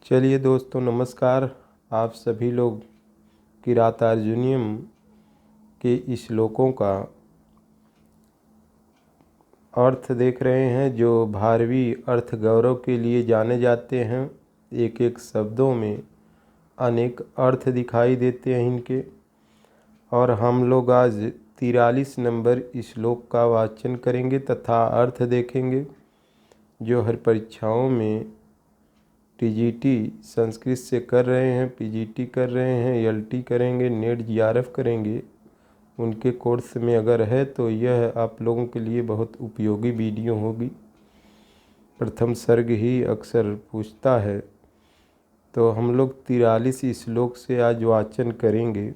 चलिए दोस्तों नमस्कार। आप सभी लोग किरातार्जुनीयम के श्लोकों का अर्थ देख रहे हैं, जो भारवी अर्थ गौरव के लिए जाने जाते हैं। एक एक शब्दों में अनेक अर्थ दिखाई देते हैं इनके। और हम लोग आज 43 नंबर श्लोक का वाचन करेंगे तथा अर्थ देखेंगे, जो हर परीक्षाओं में टीजीटी संस्कृत से कर रहे हैं, पीजीटी कर रहे हैं, एलटी करेंगे, नेट जीआरएफ करेंगे, उनके कोर्स में अगर है तो यह आप लोगों के लिए बहुत उपयोगी वीडियो होगी। प्रथम सर्ग ही अक्सर पूछता है, तो हम लोग 43 श्लोक से आज वाचन करेंगे।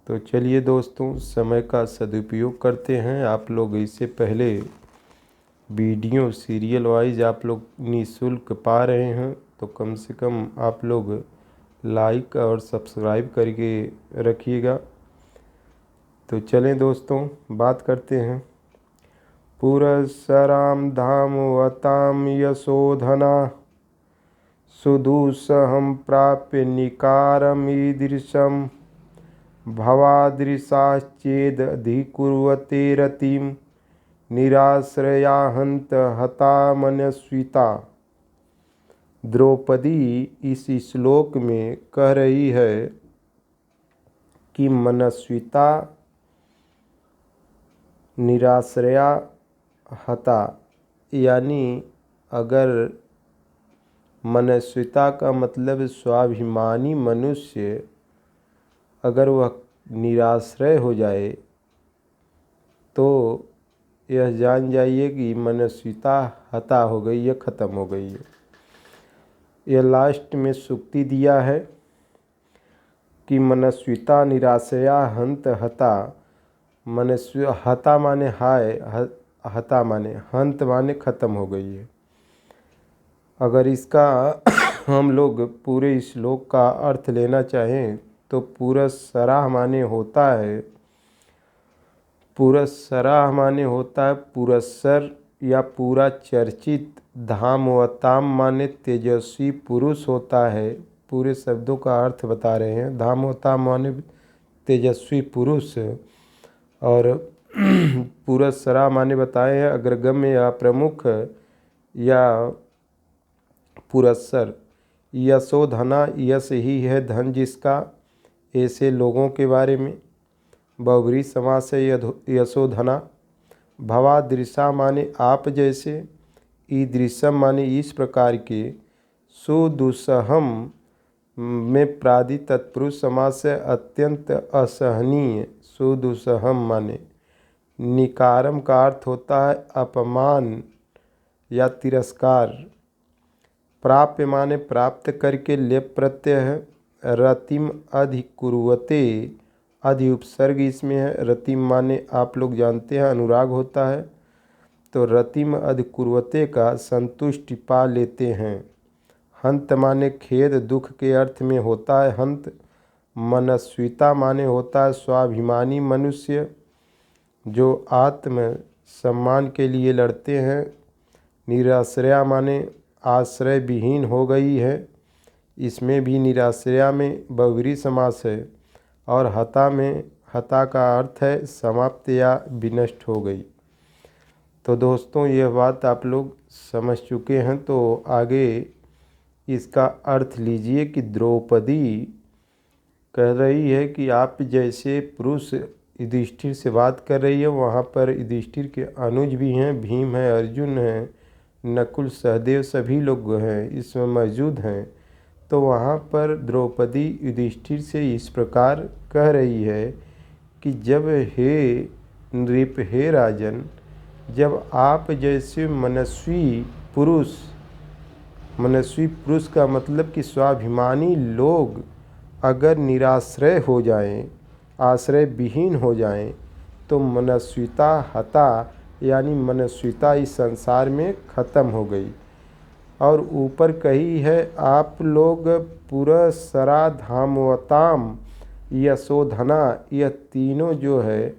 तो चलिए दोस्तों, समय का सदुपयोग करते हैं। आप लोग इससे पहले वीडियो सीरियल वाइज आप लोग निःशुल्क पा रहे हैं, तो कम से कम आप लोग लाइक और सब्सक्राइब करके रखिएगा। तो चलें दोस्तों, बात करते हैं। पुरस्सरां धामवतां यशोधना सुदुस्सहं प्राप्य निकारमीदृशं भवादृशाश्चेदधिकुर्वते रतिं निराश्रया हन्त हता मनस्विता। द्रौपदी इस श्लोक में कह रही है कि मनस्विता निराश्रया हता, यानी अगर मनस्विता का मतलब स्वाभिमानी मनुष्य अगर वह निराश्रय हो जाए तो यह जान जाइए कि मनस्विता हता हो गई, यह ख़त्म हो गई है। यह लास्ट में सूक्ति दिया है कि मनस्विता निराश्रया हंत हता। हता माने हाय, हता माने हंत माने ख़त्म हो गई है। अगर इसका हम लोग पूरे श्लोक का अर्थ लेना चाहें तो पुरस्सराः माने होता है, पुरस्सराः माने होता है पुरस्सर या पूरा चर्चित। धामवताम माने तेजस्वी पुरुष होता है। पूरे शब्दों का अर्थ बता रहे हैं। धामवताम माने तेजस्वी पुरुष, और पुरस्सरा माने बताए हैं अग्रगम्य या प्रमुख या पुरस्सर। यशोधना, यश ही है धन जिसका, ऐसे लोगों के बारे में। बहुब्रीहि समास है यशोधना। भवादृशा माने आप जैसे, ईदृशम माने इस प्रकार के, सुदुस्सहम में प्रादि तत्पुरुष समास है अत्यंत असहनीय। सुदुस्सहम माने निकारम का अर्थ होता है अपमान या तिरस्कार। प्राप्य माने प्राप्त करके, लेप प्रत्यय है। रतिम अधिकुर्वते, अधि उपसर्ग इसमें है। रतिम माने आप लोग जानते हैं अनुराग होता है, तो रतिम अधिकुर्वते का संतुष्टि पा लेते हैं। हंत माने खेद दुख के अर्थ में होता है हंत। मनस्विता माने होता है स्वाभिमानी मनुष्य, जो आत्म सम्मान के लिए लड़ते हैं। निराश्रया माने आश्रय विहीन हो गई है, इसमें भी निराश्रया में बहुब्रीहि समास है। और हता में, हता का अर्थ है समाप्त या विनष्ट हो गई। तो दोस्तों, यह बात आप लोग समझ चुके हैं, तो आगे इसका अर्थ लीजिए कि द्रौपदी कह रही है कि आप जैसे पुरुष, युधिष्ठिर से बात कर रही है। वहाँ पर युधिष्ठिर के अनुज भी हैं, भीम है, अर्जुन है, नकुल सहदेव सभी लोग हैं, इसमें मौजूद हैं। तो वहाँ पर द्रौपदी युधिष्ठिर से इस प्रकार कह रही है कि जब हे नृप, हे राजन, जब आप जैसे मनस्वी पुरुष का मतलब कि स्वाभिमानी लोग अगर निराश्रय हो जाएं, आश्रय विहीन हो जाएं, तो मनस्विता हता, यानी मनस्विता इस संसार में ख़त्म हो गई। और ऊपर कही है आप लोग पुरस्सरा धामवताम यशोधना, यह तीनों जो है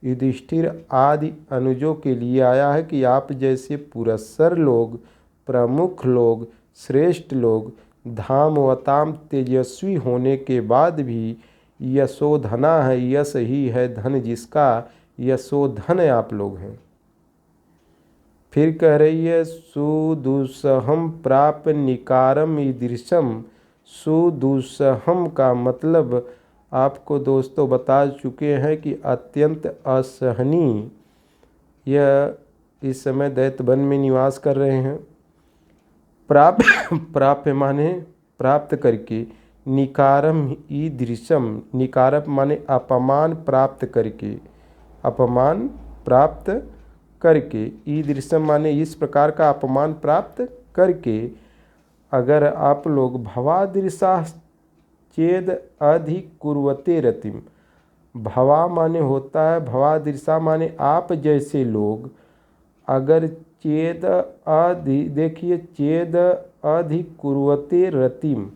युधिष्ठिर आदि अनुजों के लिए आया है कि आप जैसे पुरस्सर लोग, प्रमुख लोग, श्रेष्ठ लोग धामवताम तेजस्वी होने के बाद भी यशोधना है, यश ही है धन जिसका, यशोधन आप लोग हैं। फिर कह रही है सुदुस्सहम प्राप निकारम ईदृशम। सुदुस्सहम का मतलब आपको दोस्तों बता चुके हैं कि अत्यंत असहनीय। यह इस समय दैत्य वन में निवास कर रहे हैं। प्राप्य माने प्राप्त करके, निकारम ईदृशम, निकारम माने अपमान प्राप्त करके, अपमान प्राप्त करके, ईदृशम माने इस प्रकार का अपमान प्राप्त करके, अगर आप लोग भवादृशा चेद अधिकुर्वते रतिम। भवा माने होता है, भवादृशा माने आप जैसे लोग अगर चेद देखिए चेद अधिकुर्वते रतिम,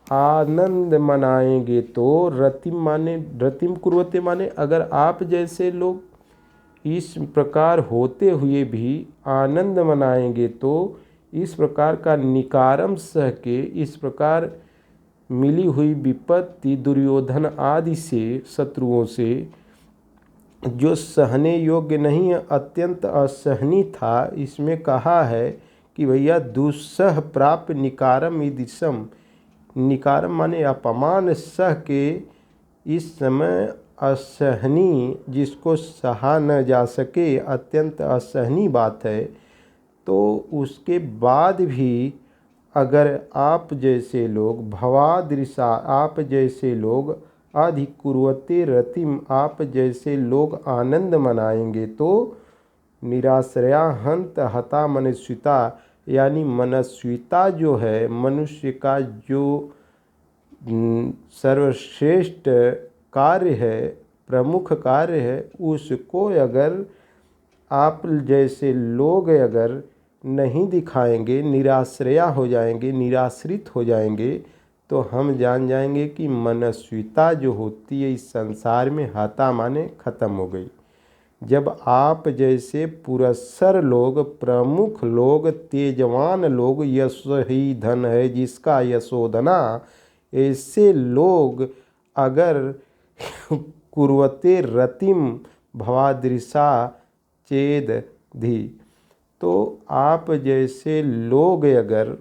आनंद मनाएंगे तो, रतिम माने रतिम कुर्वते माने अगर आप जैसे लोग इस प्रकार होते हुए भी आनंद मनाएंगे तो इस प्रकार का निकारम सह के, इस प्रकार मिली हुई विपत्ति दुर्योधन आदि से, शत्रुओं से जो सहने योग्य नहीं है, अत्यंत असहनीय था। इसमें कहा है कि भैया दुस्सह प्राप्त निकारम ईदृशम, निकारम माने अपमान सह के इस समय असहनीय, जिसको सहा न जा सके, अत्यंत असहनीय बात है। तो उसके बाद भी अगर आप जैसे लोग भवादृशा, आप जैसे लोग अधिकुर्वते रतिम, आप जैसे लोग आनंद मनाएंगे तो निराश्रया हंत हता मनस्विता, यानी मनस्विता जो है, मनुष्य का जो सर्वश्रेष्ठ कार्य है, प्रमुख कार्य है, उसको अगर आप जैसे लोग अगर नहीं दिखाएंगे, निराश्रया हो जाएंगे, निराश्रित हो जाएंगे, तो हम जान जाएंगे कि मनस्विता जो होती है इस संसार में हता माने ख़त्म हो गई। जब आप जैसे पुरस्सर लोग, प्रमुख लोग, तेजवान लोग, यश ही धन है जिसका, यशोधना, ऐसे लोग अगर कुर्वते रतिम भवादृशा चेद धी, तो आप जैसे लोग अगर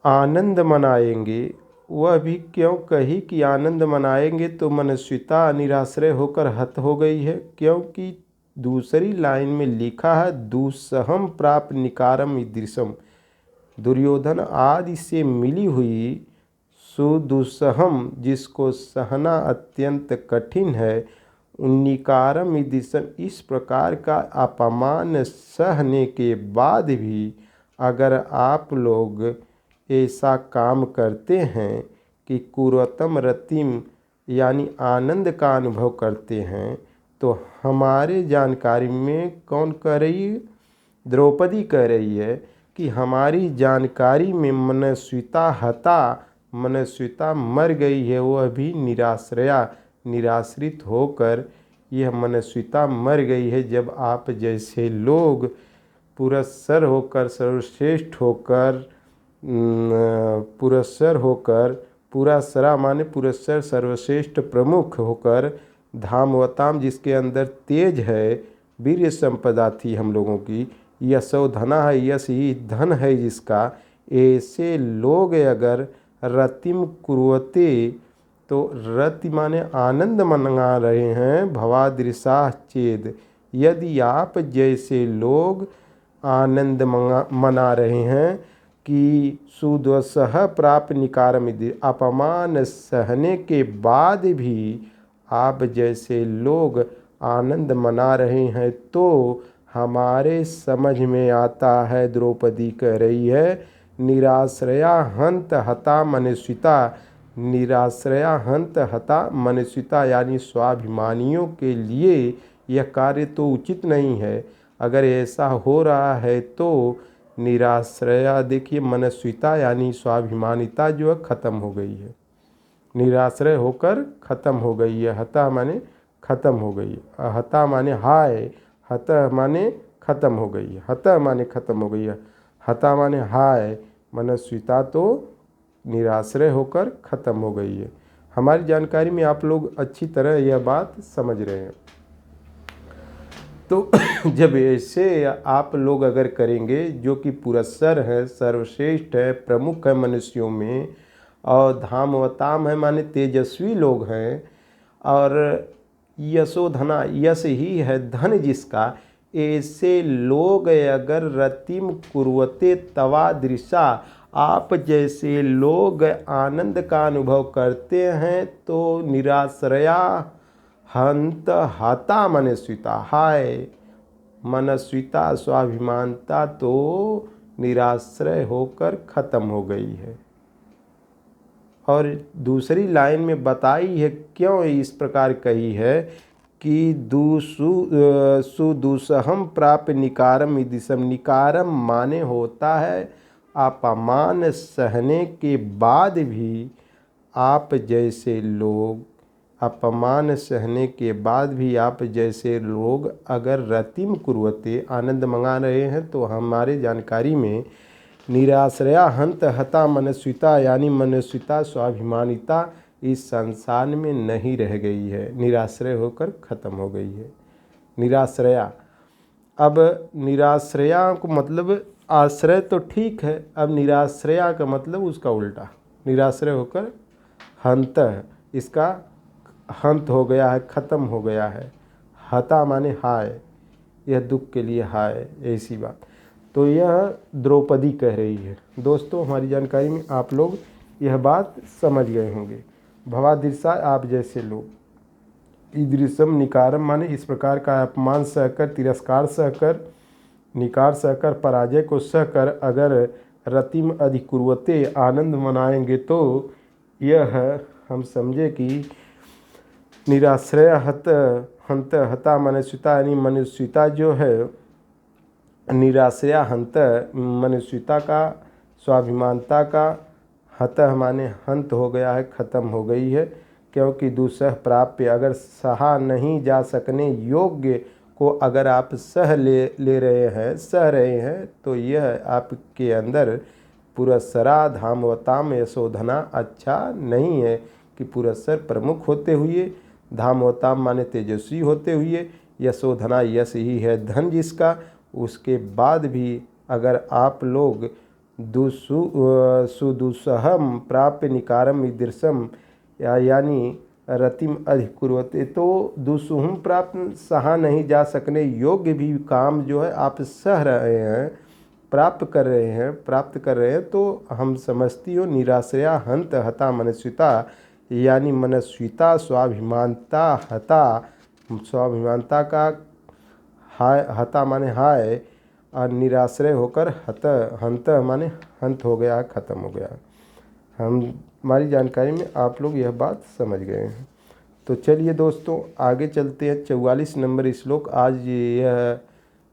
आनंद मनाएंगे, वह भी क्यों कही कि आनंद मनाएंगे तो मनस्विता निराश्रय होकर हत हो गई है, क्योंकि दूसरी लाइन में लिखा है दुस्सहम प्राप्त निकारम ईदृशम। दुर्योधन आदि से मिली हुई सुदुस्सहम, जिसको सहना अत्यंत कठिन है, निकारम ईदृशम, इस प्रकार का अपमान सहने के बाद भी अगर आप लोग ऐसा काम करते हैं कि कुर्वतम रतिम यानी आनंद का अनुभव करते हैं, तो हमारे जानकारी में कौन कह रही है? द्रौपदी कह रही है कि हमारी जानकारी में मनस्विता हता, मनस्विता मर गई है, वह भी निराश्रया, निराश्रित होकर यह मनस्विता मर गई है। जब आप जैसे लोग पुरस्सर होकर, सर्वश्रेष्ठ होकर, पुरस्सर होकर, पुरस्सरा माने पुरस्सर, सर्वश्रेष्ठ प्रमुख होकर, धामवताम जिसके अंदर तेज है, वीर्य संपदा थी हम लोगों की, यशोधना है, यश ही धन है जिसका, ऐसे लोग अगर रतिम कुर्वते, तो रति माने आनंद मना रहे हैं, भवादृशा चेद, यदि आप जैसे लोग आनंद मना रहे हैं कि सुदुस्सह प्राप्त निकारम, अपमान सहने के बाद भी आप जैसे लोग आनंद मना रहे हैं, तो हमारे समझ में आता है, द्रौपदी कह रही है, निराश्रया हंत हता मनस्विता, निराश्रया हंत हता मनस्विता, यानी स्वाभिमानियों के लिए यह कार्य तो उचित नहीं है। अगर ऐसा हो रहा है तो निराश्रया, देखिए मनस्विता यानी स्वाभिमानिता जो है ख़त्म हो गई है, निराश्रय होकर ख़त्म हो गई है। हता माने ख़त्म हो गई है, हता माने हाय, हत माने ख़त्म हो गई है, हत माने ख़त्म हो गई है। हता माने हाय, मनस्विता तो निराश्रय होकर ख़त्म हो गई है। हमारी जानकारी में आप लोग अच्छी तरह यह बात समझ रहे हैं। तो जब ऐसे आप लोग अगर करेंगे, जो कि पुरस्सर है, सर्वश्रेष्ठ है, प्रमुख है मनुष्यों में, और धामवताम है माने तेजस्वी लोग हैं, और यशोधना, यश ही है धन जिसका, ऐसे लोग अगर रतिम कुर्वते तवादृशा, आप जैसे लोग आनंद का अनुभव करते हैं तो निराश्रया हंत हता मनस्विता, हाय मनस्विता स्वाभिमानता तो निराश्रय होकर ख़त्म हो गई है। और दूसरी लाइन में बताई है क्यों इस प्रकार कही है कि सुदुसहम प्राप्य निकारम इदिशम। निकारम माने होता है अपमान सहने के बाद भी आप जैसे लोग, अपमान सहने के बाद भी आप जैसे लोग अगर रतिम कुर्वते, आनंद मंगा रहे हैं, तो हमारे जानकारी में निराश्रया हंत हता मनस्विता, यानी मनस्विता स्वाभिमानिता इस संसार में नहीं रह गई है, निराश्रय होकर ख़त्म हो गई है। निराश्रया, अब निराश्रया को मतलब आश्रय तो ठीक है, अब निराश्रया का मतलब उसका उल्टा, निराश्रय होकर हंत, इसका हंत हो गया है, ख़त्म हो गया है। हता माने हाय, यह दुख के लिए हाय, ऐसी बात। तो यह द्रौपदी कह रही है। दोस्तों, हमारी जानकारी में आप लोग यह बात समझ गए होंगे। भवादृशा, आप जैसे लोग, ईदृशम निकारम माने इस प्रकार का अपमान सहकर, तिरस्कार सहकर, निकार सहकर, पराजय को सहकर अगर रतिम अधिकुर्वते आनंद मनाएंगे तो यह हम समझे कि निराश्रय हंत हता मनस्विता, यानी मनस्विता जो है, निराश्रया हंत मनस्विता का, स्वाभिमानता का, हत माने हंत हो गया है, ख़त्म हो गई है। क्योंकि दुसह प्राप्य, अगर सहा नहीं जा सकने योग्य को अगर आप सह ले रहे हैं, सह रहे हैं, तो यह आपके अंदर पुरस्सरा धामवताम यशोधना अच्छा नहीं है कि पुरस्सर प्रमुख होते हुए, धामवताम माने तेजस्वी होते हुए, यशोधना यश ही है धन जिसका, उसके बाद भी अगर आप लोग सुदुसहम प्राप्य निकारम ईदृशम, यानी रतिम अधिकुर्वते, तो दुसुहम प्राप्त सहा नहीं जा सकने योग्य भी काम जो है आप सह रहे हैं, प्राप्त कर रहे हैं, तो हम समझती हो निराश्रया हंत हता मनस्विता, यानी मनस्विता स्वाभिमानता, हता स्वाभिमानता का, हाय हता माने हाय, और निराश्रय होकर हंत माने हंत हो गया, ख़त्म हो गया। हमारी जानकारी में आप लोग यह बात समझ गए हैं। तो चलिए दोस्तों, आगे चलते हैं। 44 नंबर श्लोक। आज यह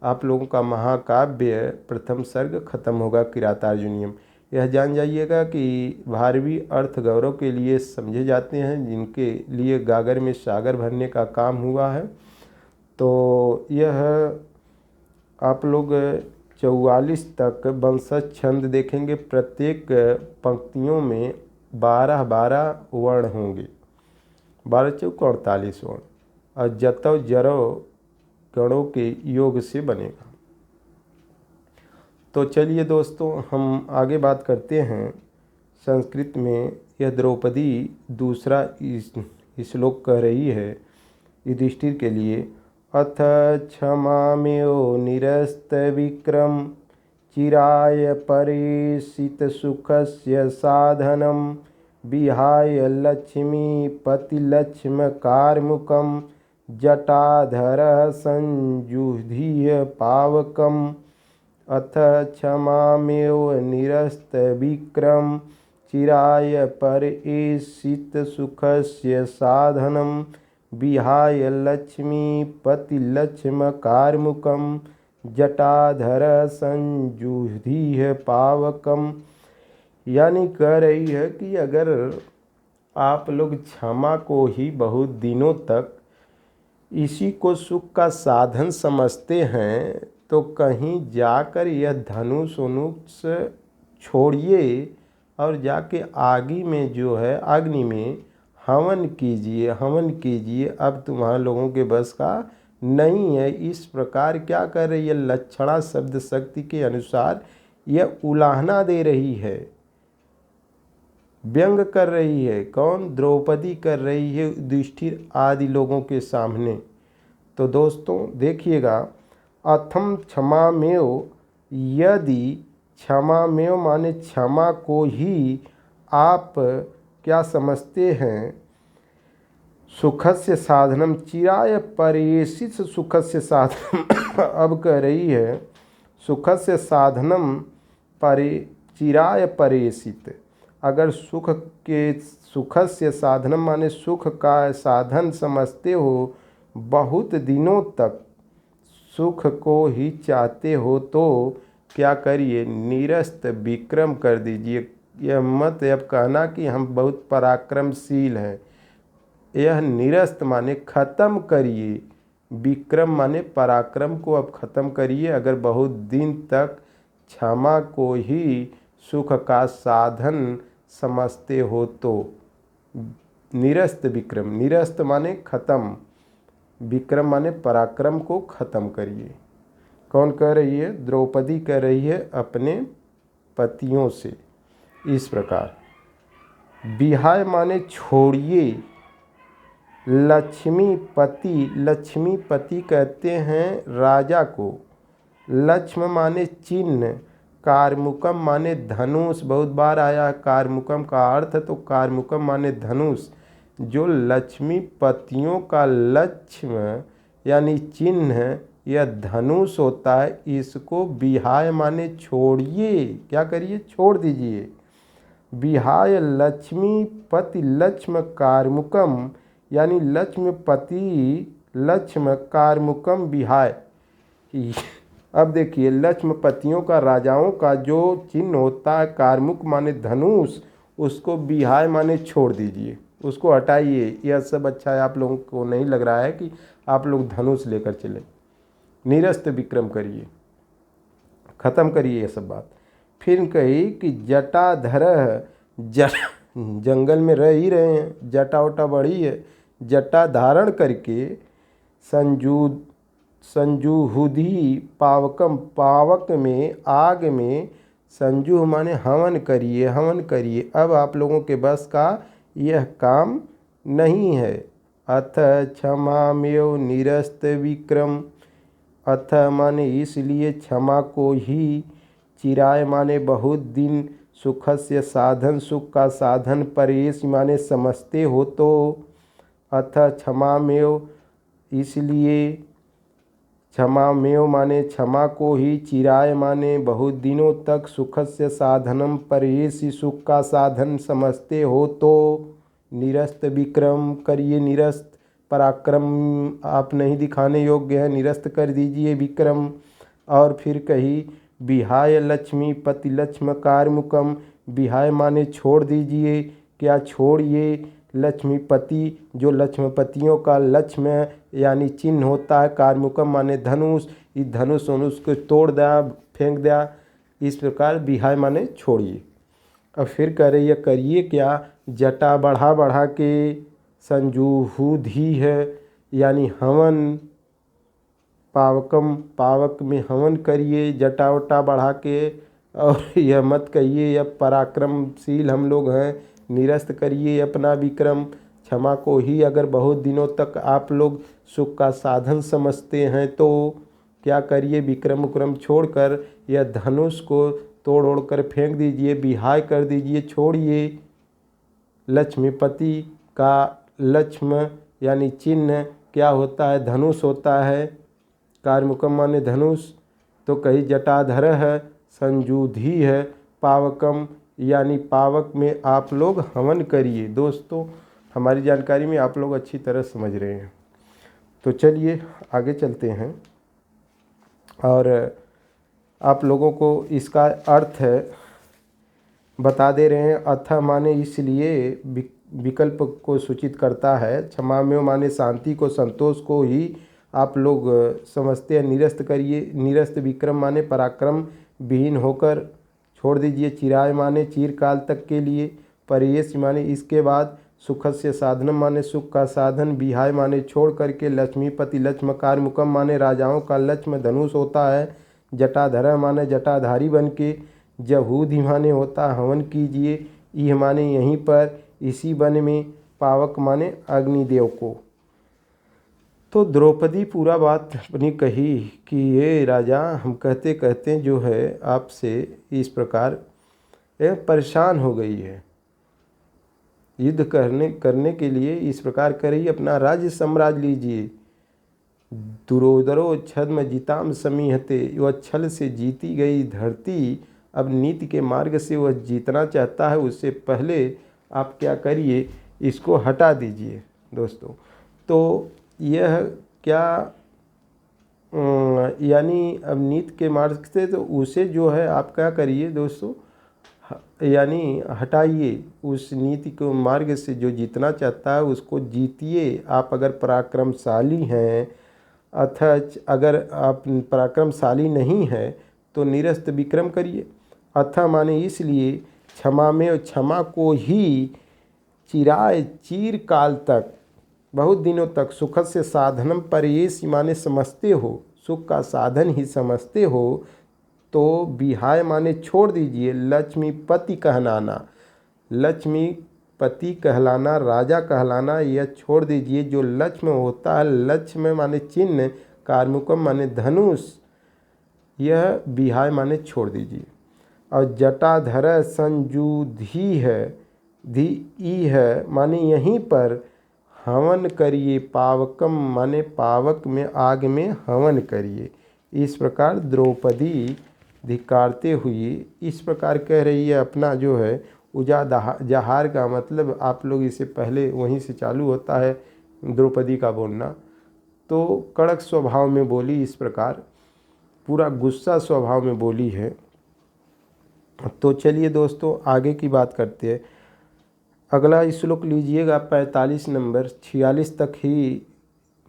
आप लोगों का महाकाव्य प्रथम सर्ग खत्म होगा, किरातार्जुनीयम। यह जान जाइएगा कि भारवी अर्थ गौरव के लिए समझे जाते हैं, जिनके लिए गागर में सागर भरने का काम हुआ है। तो यह आप लोग 44 तक वंशज छंद देखेंगे। प्रत्येक पंक्तियों में 12-12 वर्ण होंगे, 12 चौक 48 वर्ण, और जतव जरव गणों के योग से बनेगा। तो चलिए दोस्तों, हम आगे बात करते हैं। संस्कृत में यह द्रौपदी दूसरा श्लोक कह रही है युधिष्ठिर के लिए। अथ क्षमामेव निरस्तविक्रम चिराय परेषित सुखस्य साधनं विहाय लक्ष्मीपतिलक्ष्मकारमुकं जटाधरः संजुह्य पावकम्। अथ क्षमामेव निरस्तविक्रम चिराय परेषित सुखस्य साधनं विहाय लक्ष्मीपतिलक्ष्मकारमुकं जटाधर संजुह्य पावकम। यानी कह रही है कि अगर आप लोग क्षमा को ही बहुत दिनों तक इसी को सुख का साधन समझते हैं, तो कहीं जाकर यह धनुष वनुष छोड़िए और जाके आगे में जो है अग्नि में हवन कीजिए, हवन कीजिए। अब तुम्हारे लोगों के बस का नहीं है। इस प्रकार क्या कर रही है, लक्षणा शब्द शक्ति के अनुसार यह उलाहना दे रही है, व्यंग कर रही है। कौन? द्रौपदी कर रही है युधिष्ठिर आदि लोगों के सामने। तो दोस्तों देखिएगा, अथम क्षमामेव, यदि क्षमामेव माने क्षमा को ही आप क्या समझते हैं, सुखस्य साधनम चिराय परेषित सुखस्य साधनम अब कह रही है सुखस्य साधनम परे चिराय परेषित। अगर सुखस्य साधनम माने सुख का साधन समझते हो, बहुत दिनों तक सुख को ही चाहते हो, तो क्या करिए, निरस्त विक्रम कर दीजिए। यह मत अब कहना कि हम बहुत पराक्रमशील हैं। यह निरस्त माने ख़त्म करिए, विक्रम माने पराक्रम को अब ख़त्म करिए। अगर बहुत दिन तक क्षमा को ही सुख का साधन समझते हो तो निरस्त विक्रम, निरस्त माने ख़त्म, विक्रम माने पराक्रम को ख़त्म करिए। कौन कह रही है? द्रौपदी कह रही है अपने पतियों से इस प्रकार। विहाय माने छोड़िए, लक्ष्मीपति, लक्ष्मीपति कहते हैं राजा को। लक्ष्म माने चिन्ह, कारमुकम माने धनुष, बहुत बार आया कारमुकम का अर्थ, तो कारमुकम माने धनुष। जो लक्ष्मीपतियों का लक्ष्म यानी चिन्ह यह धनुष होता है, इसको विहाय माने छोड़िए। क्या करिए? छोड़ दीजिए। विहाय लक्ष्मीपति लक्ष्म कारमुकम, यानी लक्ष्मीपति लक्ष्म कारमुकम विहाय। अब देखिए, लक्ष्मीपतियों का, राजाओं का जो चिन्ह होता है कारमुक माने धनुष, उसको विहाय माने छोड़ दीजिए, उसको हटाइए। यह सब अच्छा है, आप लोगों को नहीं लग रहा है कि आप लोग धनुष लेकर चले। निरस्त विक्रम करिए, ख़त्म करिए ये सब बात। फिर कही कि जटाधर, जंगल में रह ही रहे हैं, जटा वटा बढ़ी है, जटा धारण करके संजुहुदी पावकम, पावक में आग में, संजुह माने हवन करिए, हवन करिए। अब आप लोगों के बस का यह काम नहीं है। अथ क्षमामेव निरस्त विक्रम, अथ माने इसलिए क्षमा को ही, चिराय माने बहुत दिन, सुखस्य साधन सुख का साधन, परेश माने समझते हो तो। अथ क्षमामेव इसलिए, क्षमामेव माने क्षमा को ही, चिराय माने बहुत दिनों तक, सुखस्य साधनम परेश सुख का साधन समझते हो तो। निरस्त विक्रम करिए, निरस्त पराक्रम आप नहीं दिखाने योग्य है, निरस्त कर दीजिए विक्रम। और फिर कही विहाय लक्ष्मीपति लक्ष्म कारमुकम, विहाय माने छोड़ दीजिए। क्या छोड़िए? लक्ष्मीपति, जो लक्ष्मीपतियों का लक्ष्म यानी चिन्ह होता है, कारमुकम माने धनुष, इस धनुष वनुष को तोड़ दिया, फेंक दिया। इस प्रकार विहाय माने छोड़िए। अब फिर कह रही है करिए क्या? जटा बढ़ा बढ़ा के, संजुहुधी है यानी हवन, पावकम पावक में हवन करिए, जटा वटा बढ़ा के। और यह मत कहिए यह पराक्रमशील हम लोग हैं, निरस्त करिए अपना विक्रम। क्षमा को ही अगर बहुत दिनों तक आप लोग सुख का साधन समझते हैं तो क्या करिए, विक्रम उक्रम छोड़कर यह धनुष को तोड़ ओड़ कर फेंक दीजिए, विहाय कर दीजिए, छोड़िए। लक्ष्मीपति का लक्ष्म यानी चिन्ह क्या होता है? धनुष होता है, कारमुकम माने धनुष। तो कहीं जटाधर है, संजुधी है, पावकम यानी पावक में आप लोग हवन करिए। दोस्तों हमारी जानकारी में आप लोग अच्छी तरह समझ रहे हैं, तो चलिए आगे चलते हैं और आप लोगों को इसका अर्थ बता दे रहे हैं। अथ माने इसलिए विकल्प को सूचित करता है, क्षमामेव माने शांति को संतोष को ही, आप लोग समझते हैं निरस्त करिए। निरस्त विक्रम माने पराक्रम विहीन होकर छोड़ दीजिए। चिराय माने चिरकाल तक के लिए। परेश माने इसके बाद। सुखस्य साधनम माने सुख का साधन। विहाय माने छोड़ करके। लक्ष्मीपति लक्ष्म कार्मुकम माने राजाओं का लक्ष्म धनुष होता है। जटाधर माने जटाधारी बन के। जहूधि माने होता हवन कीजिए। यह माने यहीं पर इसी वन में। पावक माने अग्निदेव को। तो द्रौपदी पूरा बात अपनी कही कि ये राजा हम कहते कहते जो है आपसे इस प्रकार परेशान हो गई है। युद्ध करने के लिए इस प्रकार कर रही, अपना राज्य साम्राज्य लीजिए। दुरोदरो छद्म जीताम समीहते, वह छल से जीती गई धरती अब नीति के मार्ग से वह जीतना चाहता है। उससे पहले आप क्या करिए, इसको हटा दीजिए दोस्तों। तो यह क्या यानी अब नीति के मार्ग से, तो उसे जो है आप क्या करिए दोस्तों, यानी हटाइए। उस नीति को मार्ग से जो जीतना चाहता है उसको जीतिए। आप अगर पराक्रमशाली हैं, अथच अगर आप पराक्रमशाली नहीं हैं तो निरस्त विक्रम करिए। अथ माने इसलिए क्षमा में, क्षमा को ही चिराय चिरकाल तक, बहुत दिनों तक। सुख से साधनम परेश माने समझते हो, सुख का साधन ही समझते हो तो विहाय माने छोड़ दीजिए। लक्ष्मीपति कहलाना, लक्ष्मीपति कहलाना, राजा कहलाना, यह छोड़ दीजिए। जो लक्ष्म होता है, लक्ष्म माने चिन्ह, कार्मुकम माने धनुष, यह विहाय माने छोड़ दीजिए। और जटाधर संजुधि है, धी ई है माने यहीं पर हवन करिए। पावकम माने पावक में, आग में हवन करिए। इस प्रकार द्रौपदी धिक्कारते हुए इस प्रकार कह रही है। अपना जो है जहार का मतलब आप लोग इससे पहले वहीं से चालू होता है द्रौपदी का बोलना। तो कड़क स्वभाव में बोली, इस प्रकार पूरा गुस्सा स्वभाव में बोली है। तो चलिए दोस्तों आगे की बात करते हैं। अगला श्लोक लीजिएगा 45 नंबर। 46 तक ही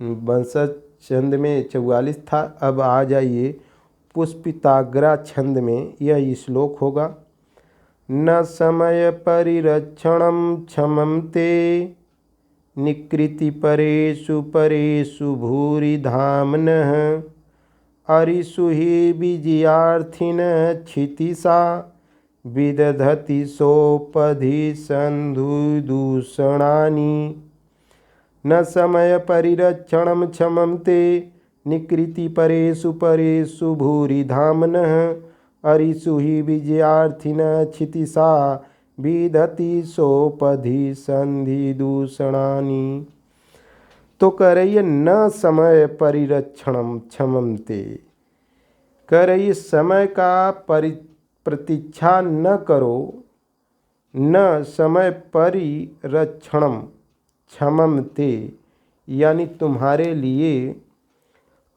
वंशज छंद में 44 था। अब आ जाइए पुष्पिताग्रा छंद में, यह श्लोक होगा। न समय परिरक्षणं क्षमं ते, निकृति परेषु परेषु भूरि धाम्नः, अरिषु हि विजयार्थिनः क्षितिशा, विदधति सोपधि सन्धुदूषणानि। न समय परिरक्षणं क्षमं ते, निकृति परेषु परेषु भूरि धाम्नः, अरिषु हि विजयार्थिनः क्षितिशा, विदधति सोपधि सन्धिदूषणानि। तो कह रही है न समय परिरक्षणं क्षमं ते, कह रही है समय का प्रतीक्षा न करो। न समय परिरक्षणम क्षमं ते, यानी तुम्हारे लिए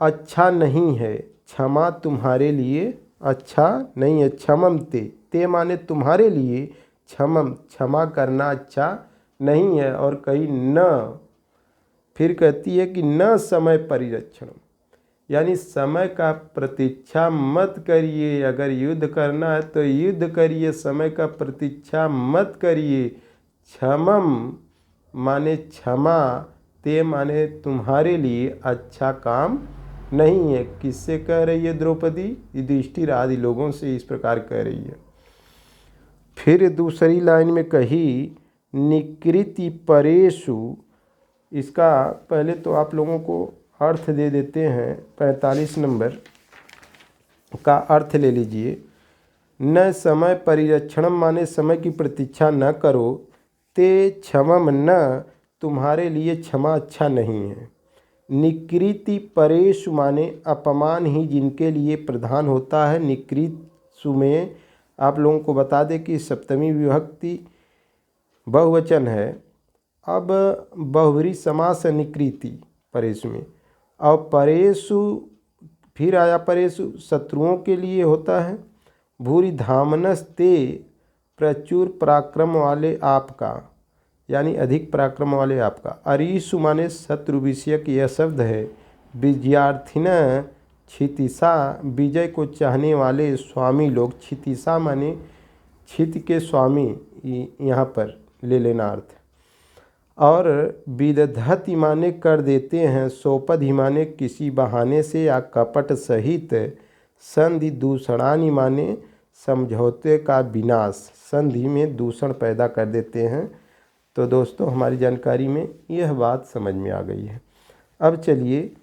अच्छा नहीं है। क्षमा तुम्हारे लिए अच्छा नहीं है। क्षमं ते माने तुम्हारे लिए, क्षमम क्षमा करना अच्छा नहीं है। और कहीं न, फिर कहती है कि न समय परिरक्षणम, यानी समय का प्रतीक्षा मत करिए। अगर युद्ध करना है तो युद्ध करिए, समय का प्रतीक्षा मत करिए। क्षमम माने क्षमा, ते माने तुम्हारे लिए अच्छा काम नहीं है। किससे कह रही है द्रौपदी? युधिष्ठिर आदि लोगों से इस प्रकार कह रही है। फिर दूसरी लाइन में कही निकृति परेषु। इसका पहले तो आप लोगों को अर्थ दे देते हैं। 45 नंबर का अर्थ ले लीजिए। न समय परिरक्षणम माने समय की प्रतीक्षा न करो। ते क्षमम न, तुम्हारे लिए क्षमा अच्छा नहीं है। निकृति परेषु माने अपमान ही जिनके लिए प्रधान होता है। निकृतसु में आप लोगों को बता दें कि सप्तमी विभक्ति बहुवचन है। अब बहुव्रीहि समास है निकृति परेषु में। और परेषु फिर आया परेषु, शत्रुओं के लिए होता है। भूरि धामनस्ते, प्रचुर पराक्रम वाले आपका, यानी अधिक पराक्रम वाले आपका। अरीसु माने शत्रु विषयक यह शब्द है। विजयार्थिन क्षितिसा, विजय को चाहने वाले स्वामी लोग। क्षितिसा माने क्षिति के स्वामी, यहाँ पर ले लेना अर्थ। और विदधति माने कर देते हैं, सोपधि माने किसी बहाने से या कपट सहित, संधि दूषणानि माने समझौते का विनाश, संधि में दूषण पैदा कर देते हैं। तो दोस्तों हमारी जानकारी में यह बात समझ में आ गई है। अब चलिए,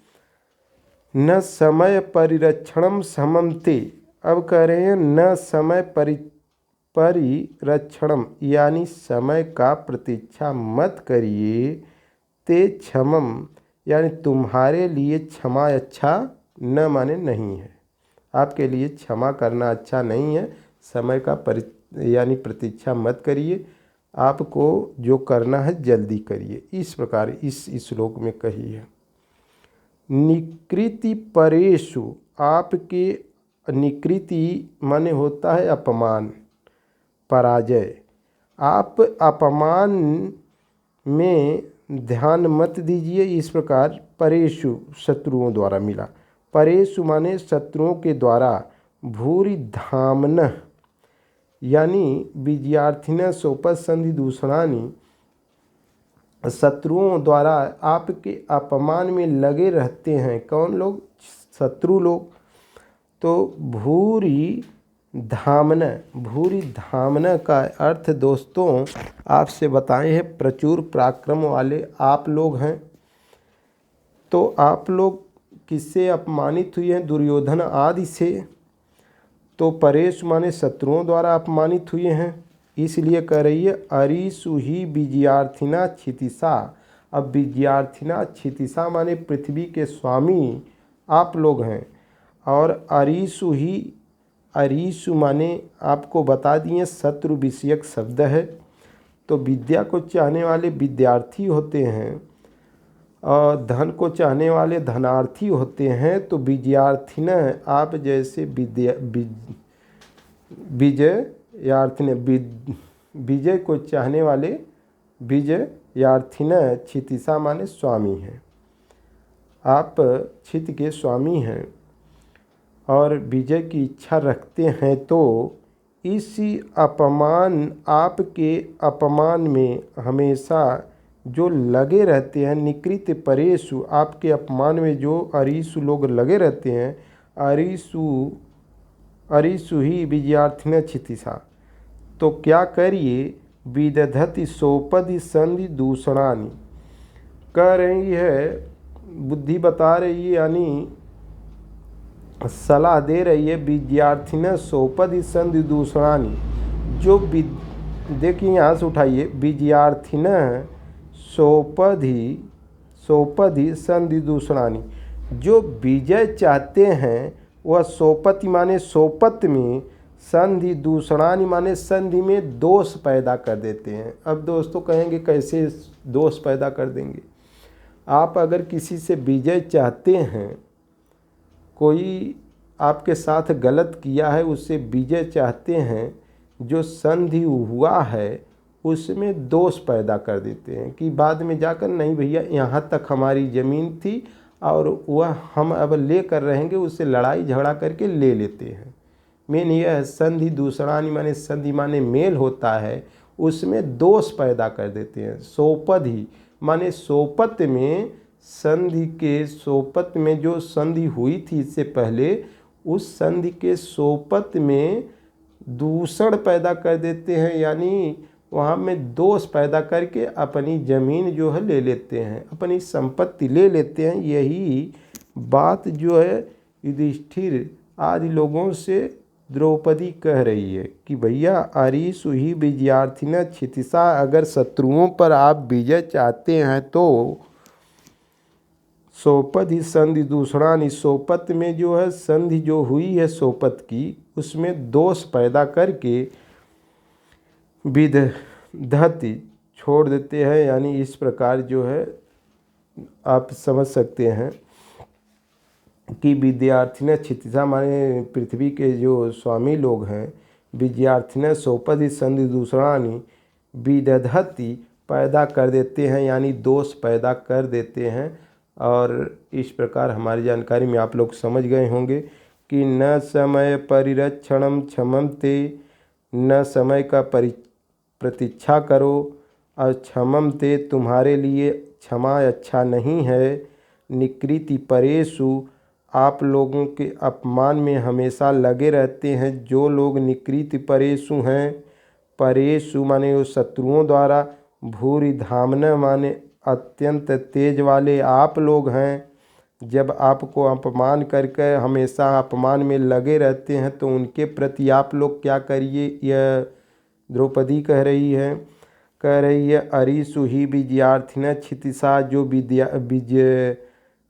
न समय परिरक्षणम सममते, अब कह रहे हैं न समय परिरक्षणम, यानी समय का प्रतीक्षा मत करिए, ते क्षमम, यानी तुम्हारे लिए क्षमा अच्छा न माने नहीं है, आपके लिए क्षमा करना अच्छा नहीं है। समय का यानी प्रतीक्षा मत करिए, आपको जो करना है जल्दी करिए। इस प्रकार इस श्लोक में कही है। निकृति परेषु, आपके निकृति माने होता है अपमान, पराजय। आप अपमान में ध्यान मत दीजिए। इस प्रकार परेषु शत्रुओं द्वारा मिला, परेषु माने शत्रुओं के द्वारा, भूरि धामन यानी विजयार्थिन सोपत संधि दूषणानि, शत्रुओं द्वारा आपके अपमान में लगे रहते हैं। कौन लोग? शत्रु लोग। तो भूरि धामन, भूरि धामन का अर्थ दोस्तों आपसे बताए हैं, प्रचुर पराक्रम वाले आप लोग हैं। तो आप लोग किससे अपमानित हुए हैं? दुर्योधन आदि से। तो परेश माने शत्रुओं द्वारा अपमानित हुए हैं, इसलिए कह रही है अरिसु ही विजयार्थिना क्षितिसा। अब विजयार्थिना क्षितिसा माने पृथ्वी के स्वामी आप लोग हैं। और अरिसु ही, अरिसु माने आपको बता दिए शत्रु विषयक शब्द है। तो विद्या को चाहने वाले विद्यार्थी होते हैं और धन को चाहने वाले धनार्थी होते हैं। तो विजयार्थिन, आप जैसे विजयार्थिन, विजय को चाहने वाले विजयार्थिन क्षितिसा माने स्वामी हैं, आप क्षिति के स्वामी हैं और विजय की इच्छा रखते हैं। तो इसी अपमान, आपके अपमान में हमेशा जो लगे रहते हैं, निकृत परेशु, आपके अपमान में जो अरिसु लोग लगे रहते हैं, अरिसु ही विजयार्थिन क्षितिसा। तो क्या करिए? विदधति सोपदि संधि दूषणानि, कह रही है, बुद्धि बता रही है, यानी सलाह दे रही है। विद्यार्थिन सोपदि संधि दूषणानि, जो देखिए यहाँ से उठाइए, विजयार्थिन सोपधि संधि दूषणानि, जो विजय चाहते हैं वह सोपति माने सोपत में, संधि दूषणानि माने संधि में दोष पैदा कर देते हैं। अब दोस्तों कहेंगे कैसे दोष पैदा कर देंगे? आप अगर किसी से विजय चाहते हैं, कोई आपके साथ गलत किया है उससे विजय चाहते हैं, जो संधि हुआ है उसमें दोष पैदा कर देते हैं कि बाद में जाकर नहीं भैया यहाँ तक हमारी ज़मीन थी और वह हम अब ले कर रहेंगे, उससे लड़ाई झगड़ा करके ले लेते हैं। मेन यह है संधि दूषणानि माने संधि माने मेल होता है, उसमें दोष पैदा कर देते हैं। सोपधि माने सोपत में, संधि के सोपत में जो संधि हुई थी इससे पहले, उस संधि के सोपत में दूषण पैदा कर देते हैं, यानी वहाँ में दोष पैदा करके अपनी ज़मीन जो है ले लेते हैं, अपनी संपत्ति ले लेते हैं। यही बात जो है युधिष्ठिर आदि लोगों से द्रौपदी कह रही है कि भैया अरिसु ही विजयार्थिन क्षितिसा, अगर शत्रुओं पर आप विजय चाहते हैं तो सोपत ही संधि दूषणानि, सोपत में जो है संधि जो हुई है सोपत की, उसमें दोष पैदा करके विदधति छोड़ देते हैं। यानी इस प्रकार जो है आप समझ सकते हैं कि विद्यार्थिन क्षितिसा माने पृथ्वी के जो स्वामी लोग हैं, विद्यार्थिन सोपधि संधि दूषणानि, विदधति पैदा कर देते हैं, यानी दोष पैदा कर देते हैं। और इस प्रकार हमारी जानकारी में आप लोग समझ गए होंगे कि न समय परिरक्षणम क्षमम ते, न समय का प्रतीक्षा करो और क्षमम ते, तुम्हारे लिए क्षमा अच्छा नहीं है। निकृति परेषु, आप लोगों के अपमान में हमेशा लगे रहते हैं। जो लोग निकृति परेषु हैं, परेषु माने वो शत्रुओं द्वारा, भूरि धामन माने अत्यंत तेज वाले आप लोग हैं। जब आपको अपमान करके हमेशा अपमान में लगे रहते हैं तो उनके प्रति आप लोग क्या करिए, यह द्रौपदी कह रही है अरिसु ही विजयार्थिन क्षितिसा, जो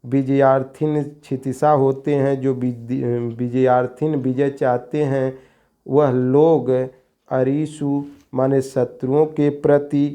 विजयार्थिन क्षितिसा होते हैं, जो विजयार्थिन विजय चाहते हैं, वह लोग अरिसु माने शत्रुओं के प्रति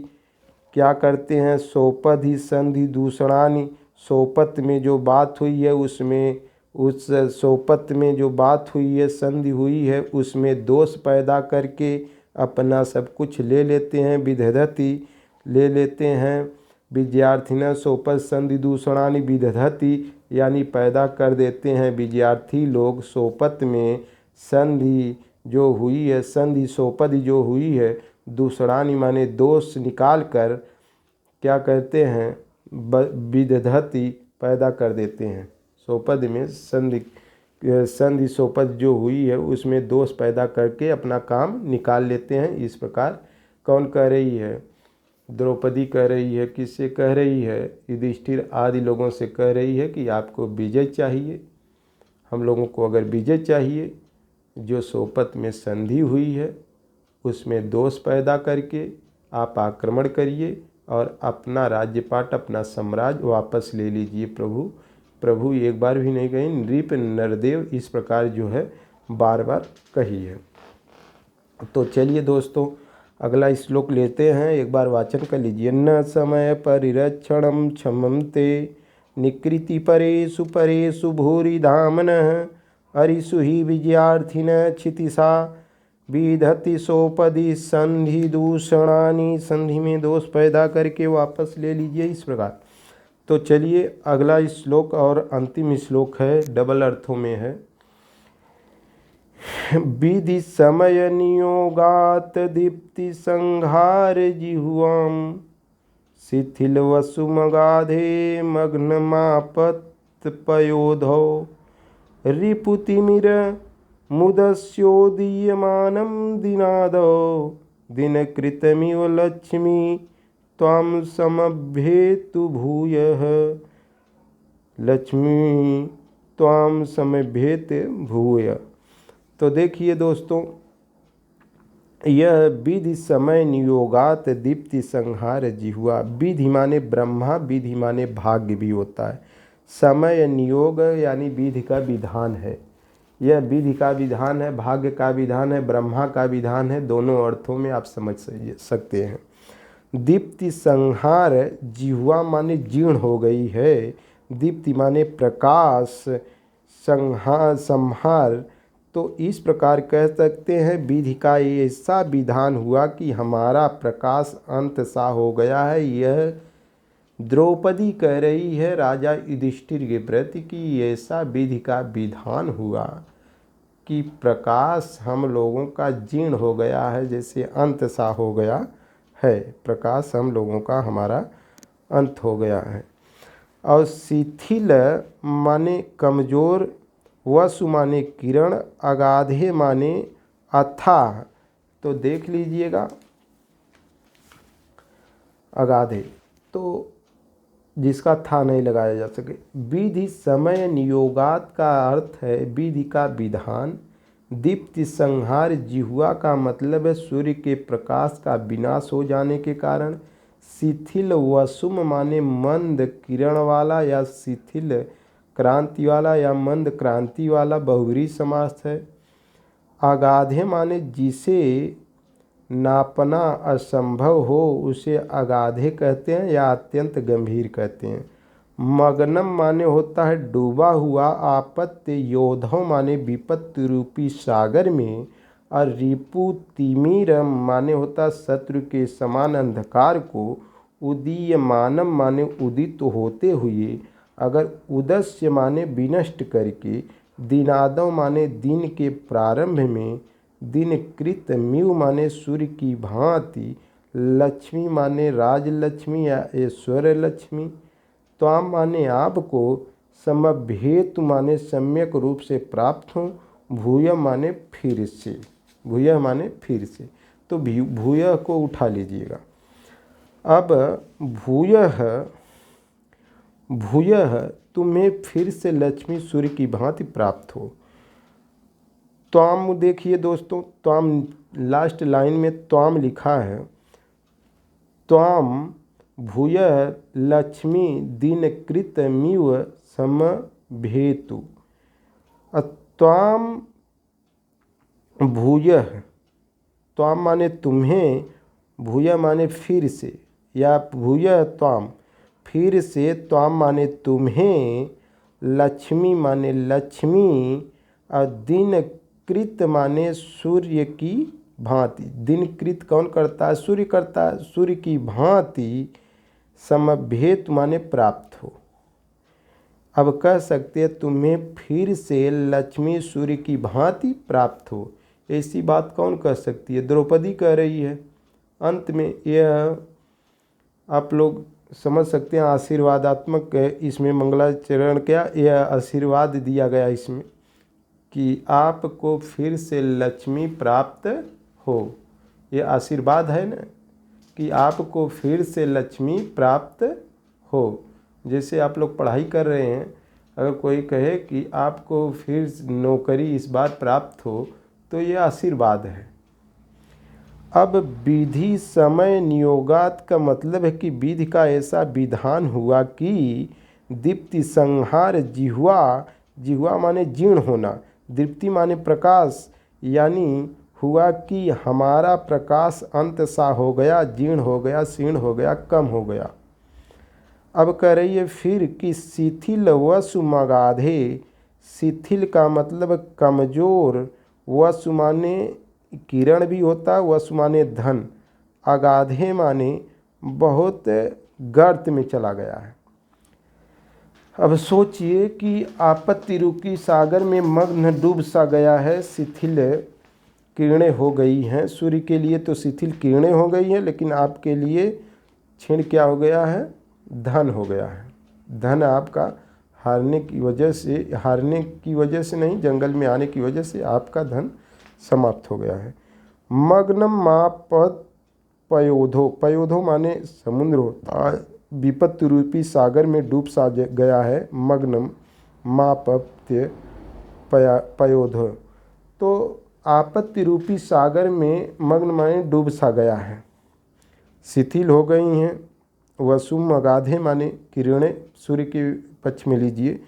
क्या करते हैं, सोपधि संधि दूषणानि, सोपत में जो बात हुई है उसमें, उस सोपत में जो बात हुई है, संधि हुई है, उसमें दोष पैदा करके अपना सब कुछ ले लेते हैं। विदधति ले लेते हैं। विद्यार्थिना सोपत संधि दूषणानि विदधति, यानी पैदा कर देते हैं विद्यार्थी लोग सोपत में संधि जो हुई है, संधि सोपधि जो हुई है, दूषणानि माने दोष निकाल कर क्या कहते हैं, विदधति पैदा कर देते हैं। सोपद में संधि सोपद जो हुई है उसमें दोष पैदा करके अपना काम निकाल लेते हैं। इस प्रकार कौन कह रही है, द्रौपदी कह रही है। किससे कह रही है, युधिष्ठिर आदि लोगों से कह रही है कि आपको विजय चाहिए, हम लोगों को अगर विजय चाहिए, जो सोपत में संधि हुई है उसमें दोष पैदा करके आप आक्रमण करिए और अपना राज्यपाट, अपना साम्राज्य वापस ले लीजिए। प्रभु एक बार भी नहीं कही, नृप नरदेव इस प्रकार जो है बार बार कही है। तो चलिए दोस्तों अगला श्लोक लेते हैं, एक बार वाचन कर लीजिए। न समय परिरक्षणम क्षमम ते, निकृति परेषु परेषु भूरि धामनः, अरिषु ही विजयार्थिन क्षितिसा, विदधति सोपदि संधि दूषणानि, संधि में दोष पैदा करके वापस ले लीजिए। इस प्रकार तो चलिए अगला श्लोक और अंतिम श्लोक है, डबल अर्थों में है। विधि समय नियोगात दीप्ति संहार जिह्वाम, शिथिल वसुमगाधे मग्नमापत पयोधौ, रिपुतिमिर मुदस्योदीयमानं दिनादौ, दिनकृतमिव लक्ष्मी त्वां समभ्येतु भूयः, लक्ष्मी त्वां समभ्येत भूय। तो देखिए दोस्तों, यह विधि समय नियोगात दीप्ति संहार जिह्वा, विधि माने ब्रह्मा, विधि माने भाग्य भी होता है। समय नियोग यानी विधि का विधान है, यह विधि का विधान है, भाग्य का विधान है, ब्रह्मा का विधान है। दोनों अर्थों में आप समझ सकते हैं। दीप्ति संहार, जिह्वा माने जीर्ण हो गई है, दीप्ति माने प्रकाश, संहार तो इस प्रकार कह सकते हैं विधि का ऐसा विधान हुआ कि हमारा प्रकाश अंत सा हो गया है। यह द्रौपदी कह रही है राजा युधिष्ठिर के प्रति कि ऐसा विधि का विधान हुआ कि प्रकाश हम लोगों का जीर्ण हो गया है, जैसे अंत सा हो गया है, प्रकाश हम लोगों का हमारा अंत हो गया है। और शिथिल माने कमज़ोर, वसु माने किरण, अगाधे माने अथाह। तो देख लीजिएगा, अगाधे तो जिसका था नहीं लगाया जा सके। विधि समय नियोगात का अर्थ है विधि का विधान। दीप्ति संहार जिह्वा का मतलब है सूर्य के प्रकाश का विनाश हो जाने के कारण। शिथिल वसुम माने मंद किरण वाला या शिथिल क्रांति वाला या मंद क्रांति वाला, बहुव्रीहि समास है। अगाधे माने जिसे नापना असंभव हो उसे अगाधे कहते हैं या अत्यंत गंभीर कहते हैं। मग्नम माने होता है डूबा हुआ, आपत्ति योधव माने विपत्ति रूपी सागर में, और रिपु तिमिरम माने होता शत्रु के समान अंधकार को, उदीयमानम माने उदित होते हुए, अगर उदस्य माने विनष्ट करके, दिनादव माने दिन के प्रारंभ में, दिन कृत म्यू माने सूर्य की भांति, लक्ष्मी माने राजलक्ष्मी या ऐश्वर्य लक्ष्मी, त्वाम माने आपको, समभेतु माने सम्यक रूप से प्राप्त हो, भूय माने फिर से, भूय माने फिर से। तो भूय को उठा लीजिएगा। अब भूयः, भूयः तुम्हें फिर से लक्ष्मी सूर्य की भांति प्राप्त हो। त्वाम देखिए दोस्तों, त्वाम लास्ट लाइन में त्वाम लिखा है, त्वाम भूयः लक्ष्मी दिन कृत मिव समभेतु। त्वाम भूयः, त्वाम माने तुम्हें, भूयः माने फिर से, या भूयः त्वाम फिर से, त्वाम माने तुम्हें, लक्ष्मी माने लक्ष्मी, और दिन कृत माने सूर्य की भांति। दिन कृत कौन करता है? सूर्य करता है। सूर्य की भांति, समभेत माने प्राप्त हो। अब कह सकते हैं तुम्हें फिर से लक्ष्मी सूर्य की भांति प्राप्त हो। ऐसी बात कौन कह सकती है? द्रौपदी कह रही है। अंत में यह आप लोग समझ सकते हैं आशीर्वादात्मक इसमें मंगलाचरण क्या, यह आशीर्वाद दिया गया इसमें कि आपको फिर से लक्ष्मी प्राप्त हो। ये आशीर्वाद है ना कि आपको फिर से लक्ष्मी प्राप्त हो। जैसे आप लोग पढ़ाई कर रहे हैं, अगर कोई कहे कि आपको फिर नौकरी इस बार प्राप्त हो, तो ये आशीर्वाद है। अब विधि समय नियोगात का मतलब है कि विधि का ऐसा विधान हुआ कि दीप्ति संहार जिह्वा, जिह्वा माने जीर्ण होना, दीप्ति माने प्रकाश, यानी हुआ कि हमारा प्रकाश अंत सा हो गया, जीर्ण हो गया, क्षीण हो गया, कम हो गया। अब कह रही है फिर कि शिथिल वसु मगाधे, शिथिल का मतलब कमजोर, वसु माने किरण भी होता है, वसु माने धन, अगाधे माने बहुत गर्त में चला गया है। अब सोचिए कि आपत्ति रूपी सागर में मग्न डूब सा गया है, शिथिल किरणें हो गई हैं। सूर्य के लिए तो शिथिल किरणें हो गई हैं, लेकिन आपके लिए क्षीण क्या हो गया है? धन हो गया है। धन आपका हारने की वजह से, हारने की वजह से नहीं, जंगल में आने की वजह से आपका धन समाप्त हो गया है। मग्नम मापत पयोधो, पयोधो माने समुद्र होता है, विपत्ति रूपी सागर में डूब सा गया है। मग्नम मापत्य पयोधो, तो आपत्ति रूपी सागर में मग्न माने डूब सा गया है, शिथिल हो गई हैं। वसुम अगाधे माने किरणें, सूर्य के पक्ष में लीजिए।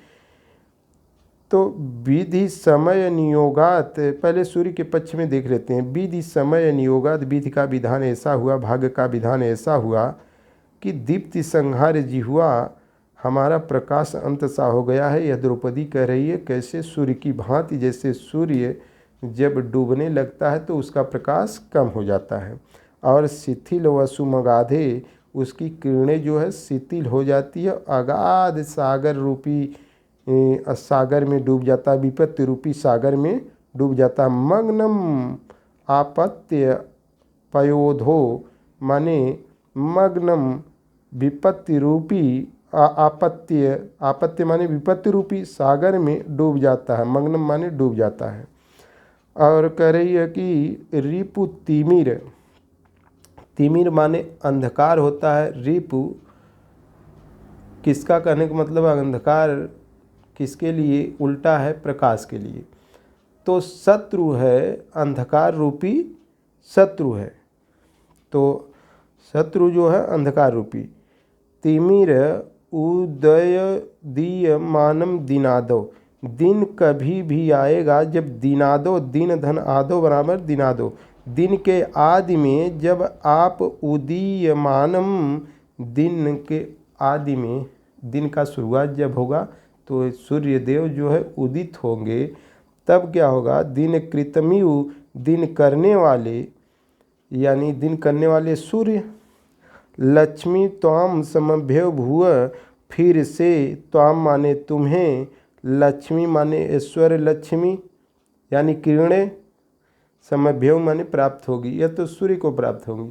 तो विधि समय नियोगात, पहले सूर्य के पक्ष में देख लेते हैं। विधि समय नियोगात, विधि का विधान ऐसा हुआ, भाग्य का विधान ऐसा हुआ कि दीप्ति संहार जिह्वा, हमारा प्रकाश अंत सा हो गया है। यह द्रौपदी कह रही है। कैसे? सूर्य की भांति, जैसे सूर्य जब डूबने लगता है तो उसका प्रकाश कम हो जाता है, और शिथिल वसुमगाधे, उसकी किरणें जो है शिथिल हो जाती है, अगाध सागर रूपी सागर में डूब जाता है, विपत्ति रूपी सागर में डूब जाता है। मग्नम आपत्य पयोधो माने मग्नम विपत्ति रूपी, आपत्य, आपत्य माने विपत्ति रूपी सागर में डूब जाता है। मग्नम माने डूब जाता है। और कह रही है कि रिपु तिमिर, तिमिर माने अंधकार होता है। रिपु किसका कहने का मतलब अंधकार किसके लिए उल्टा है? प्रकाश के लिए। तो शत्रु है, अंधकार रूपी शत्रु है। तो शत्रु जो है अंधकार रूपी। तिमिर उदय दीय मानम दिनादो, दिन कभी भी आएगा जब दिनादो, दिन धन आदो बराबर दिनादो, दिन के आदि में जब आप उदीयमानम, दिन के आदि में, दिन का शुरुआत जब होगा तो सूर्य देव जो है उदित होंगे, तब क्या होगा? दिन कृतमियु, दिन करने वाले, यानी दिन करने वाले सूर्य, लक्ष्मी त्वाम समभ्य भूव, फिर से, त्वाम माने तुम्हें, लक्ष्मी माने ऐश्वर्य लक्ष्मी यानी किरणें, समभ्यो माने प्राप्त होगी, यह तो सूर्य को प्राप्त होगी।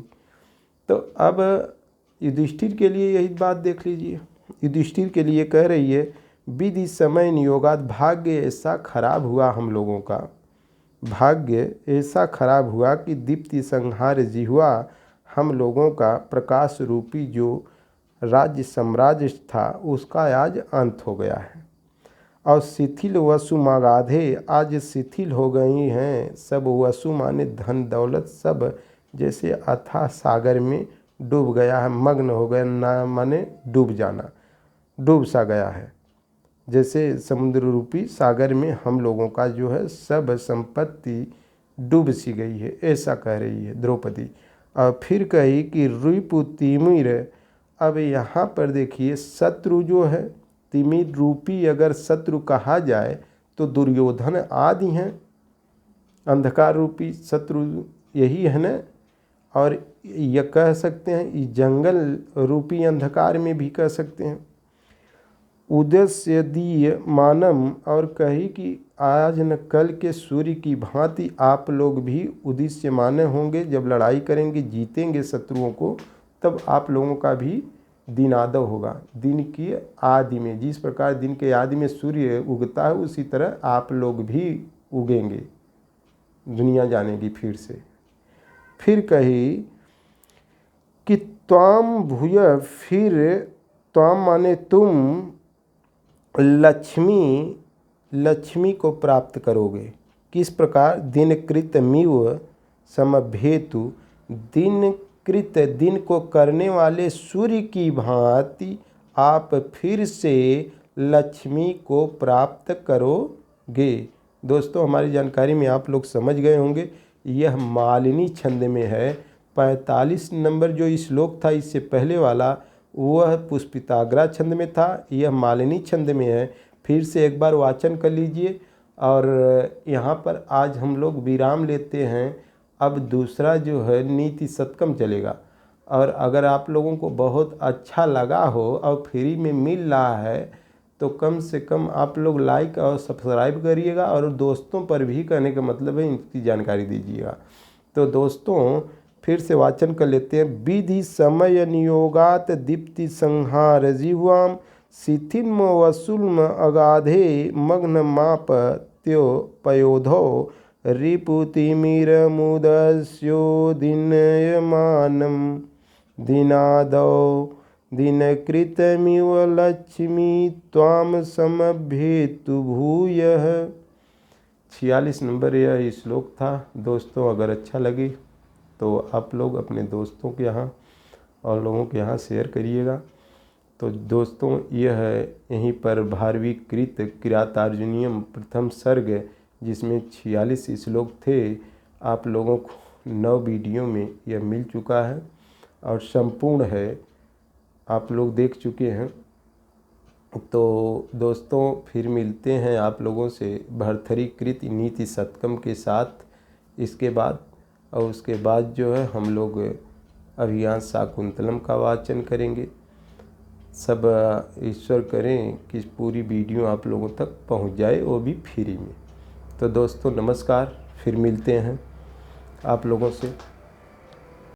तो अब युधिष्ठिर के लिए यही बात देख लीजिए। युधिष्ठिर के लिए कह रही है विधि समय नियोगात, भाग्य ऐसा खराब हुआ हम लोगों का, भाग्य ऐसा खराब हुआ कि दीप्ति संहार जिह्वा, हम लोगों का प्रकाश रूपी जो राज्य साम्राज्य था उसका आज अंत हो गया है। और शिथिल वसु मगाधे, आज शिथिल हो गई हैं सब वसु माने धन दौलत, सब जैसे अथाह सागर में डूब गया है, मग्न हो गया, ना माने डूब जाना, डूब सा गया है। जैसे समुद्र रूपी सागर में हम लोगों का जो है सब संपत्ति डूब सी गई है, ऐसा कह रही है द्रौपदी। और फिर कही कि रिपु तिमिर, अब यहाँ पर देखिए शत्रु जो है, तिमिर रूपी अगर शत्रु कहा जाए तो दुर्योधन आदि हैं, अंधकार रूपी शत्रु यही है न। और यह कह सकते हैं जंगल रूपी अंधकार में भी कह सकते हैं। उदस्य दीय मानम, और कही कि आज न कल के सूर्य की भांति आप लोग भी उदिश्य माने होंगे, जब लड़ाई करेंगे जीतेंगे शत्रुओं को, तब आप लोगों का भी दिनादव होगा। दिन की आदि में, जिस प्रकार दिन के आदि में सूर्य उगता है उसी तरह आप लोग भी उगेंगे, दुनिया जानेगी फिर से। फिर कही कि त्वाम भूय, फिर त्वाम माने तुम, लक्ष्मी, लक्ष्मी को प्राप्त करोगे। किस प्रकार? दिन कृतमिव समभेतु, दिन कृत, दिन को करने वाले सूर्य की भांति आप फिर से लक्ष्मी को प्राप्त करोगे। दोस्तों हमारी जानकारी में आप लोग समझ गए होंगे, यह मालिनी छंद में है। 45 नंबर जो श्लोक था इससे पहले वाला वह पुष्पिताग्रा छंद में था, यह मालिनी छंद में है। फिर से एक बार वाचन कर लीजिए। और यहाँ पर आज हम लोग विराम लेते हैं। अब दूसरा जो है नीति शतकम चलेगा। और अगर आप लोगों को बहुत अच्छा लगा हो और फ्री में मिल रहा है तो कम से कम आप लोग लाइक और सब्सक्राइब करिएगा, और दोस्तों पर भी, कहने का मतलब है इनकी जानकारी दीजिएगा। तो दोस्तों फिर से वाचन कर लेते हैं। विधि समय नियोगात दीप्ति संहार जिह्वाम, शिथिन्म वसुल्म अगाधे मग्न माप त्यो पयोधो, रिपुतिमिर मुदस्यो दिनयमानम, दिनादौ दिनकृतमिव लक्ष्मी त्वाम समभेतु भूयः। 46 नंबर यह श्लोक था। दोस्तों अगर अच्छा लगे तो आप लोग अपने दोस्तों के यहाँ और लोगों के यहाँ शेयर करिएगा। तो दोस्तों यह है यहीं पर भारवी कृत किरातार्जुनीयम प्रथम सर्ग, जिसमें 46 श्लोक थे। आप लोगों को 9 वीडियो में यह मिल चुका है और संपूर्ण है, आप लोग देख चुके हैं। तो दोस्तों फिर मिलते हैं आप लोगों से भर्तृकृत नीति शतकम के साथ इसके बाद। और उसके बाद जो है हम लोग अभियान शाकुंतलम का वाचन करेंगे। सब ईश्वर करें कि पूरी वीडियो आप लोगों तक पहुंच जाए, वो भी फ्री में। तो दोस्तों नमस्कार, फिर मिलते हैं आप लोगों से।